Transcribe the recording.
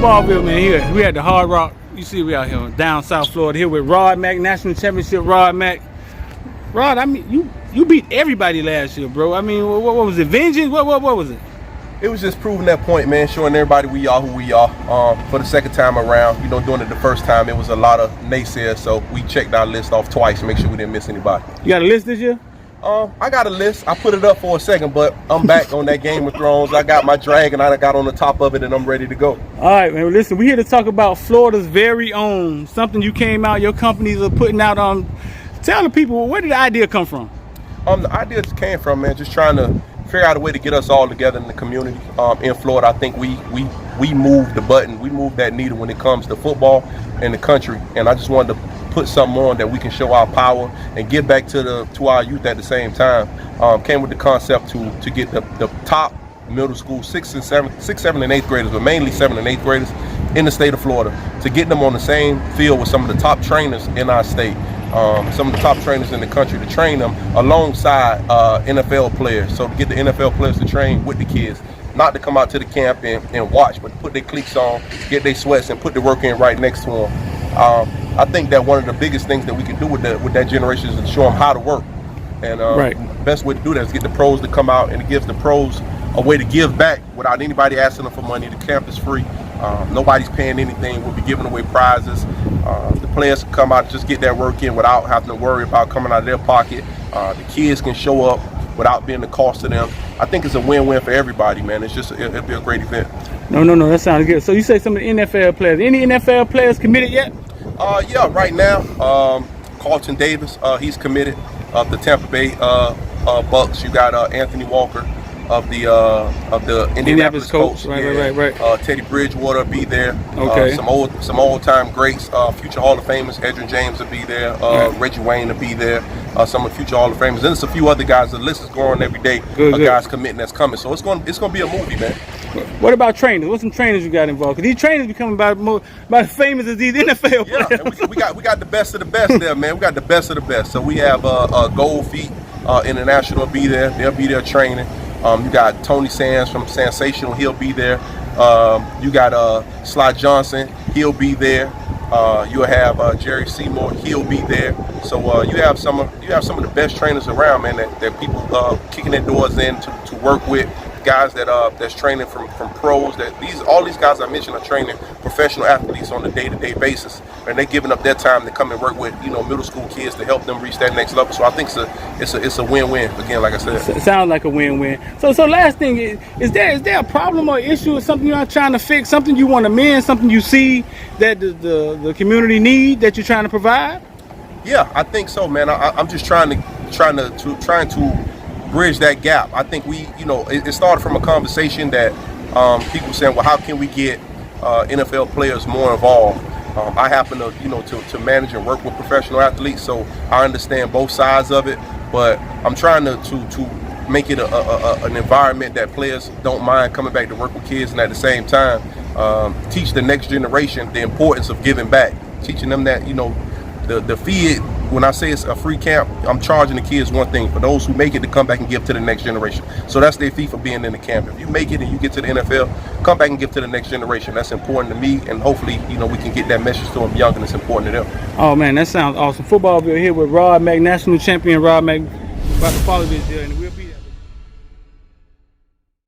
Footballville, man. Here we had the Hard Rock. You see, we out here down South Florida here with Rod Mack, National Championship Rod Mack. Rod, I mean, you beat everybody last year, bro. I mean, what was it? Vengeance? What was it? It was just proving that point, man. Showing everybody we are who we are. For the second time around, you know, doing it the first time, it was a lot of naysayers. So we checked our list off twice to make sure we didn't miss anybody. You got a list this year? I got a list. I put it up for a second, but I'm back on that Game of Thrones. I got my dragon. I got on the top of it, and I'm ready to go. All right, man. Listen, we're here to talk about Florida's very own, something you came out, your companies are putting out on. Tell the people, where did the idea come from? The idea just came from, man, just trying to figure out a way to get us all together in the community. In Florida, I think we moved the button. We moved that needle when it comes to football in the country, and I just wanted to put something on that we can show our power and give back to our youth at the same time. Came with the concept to get the top middle school 6th, 7th, and 8th graders, but mainly 7th and 8th graders in the state of Florida, to get them on the same field with some of the top trainers in our state, some of the top trainers in the country, to train them alongside NFL players. So to get the NFL players to train with the kids, not to come out to the camp and watch, but to put their cleats on, get their sweats, and put the work in right next to them. I think that one of the biggest things that we can do with that generation is to show them how to work. And the best way to do that is get the pros to come out, and it gives the pros a way to give back without anybody asking them for money. The camp is free. Nobody's paying anything. We'll be giving away prizes. The players can come out and just get that work in without having to worry about coming out of their pocket. The kids can show up without being the cost to them. I think it's a win-win for everybody, man. It'll be a great event. No, that sounds good. So you say some of the NFL players. Any NFL players committed yet? Yeah, right now, Carlton Davis, he's committed. Of the Tampa Bay Bucks, you got Anthony Walker of the Indianapolis Colts. Right. Teddy Bridgewater will be there. Okay. Some old-time greats, future Hall of Famers. Edrin James will be there. Reggie Wayne will be there. Some of the future Hall of Famers. And there's a few other guys. The list is growing every day. Good. Guys committing that's coming. So it's going to be a movie, man. What about trainers? What some trainers you got involved? Because these trainers becoming about as famous as these NFL players. Yeah, we got the best of the best there, man. We got the best of the best. So we have Gold Feet International will be there. They'll be there training. You got Tony Sands from Sensational. He'll be there. You got Sly Johnson. He'll be there. You'll have Jerry Seymour. He'll be there. So you have some of the best trainers around, man. That people kicking their doors in to work with. Guys that's training from pros. All these guys I mentioned are training professional athletes on a day-to-day basis, and they're giving up their time to come and work with middle school kids to help them reach that next level. So I think it's a win-win. Again, like I said, it sounds like a win-win. So last thing is there a problem or issue or something you're trying to fix, something you want to mend, something you see that the community need that you're trying to provide? Yeah, I think so, man. I'm just trying to bridge that gap. I think it started from a conversation that people saying, well, how can we get NFL players more involved? I happen to manage and work with professional athletes, so I understand both sides of it. But I'm trying to make it an environment that players don't mind coming back to work with kids, and at the same time teach the next generation the importance of giving back, teaching them that the fee. When I say it's a free camp, I'm charging the kids one thing. For those who make it, to come back and give to the next generation. So that's their fee for being in the camp. If you make it and you get to the NFL, come back and give to the next generation. That's important to me, and hopefully, we can get that message to them young, and it's important to them. Oh man, that sounds awesome. Footballville here with Rod Mack, national champion Rod Mack. About to follow this deal, and we'll be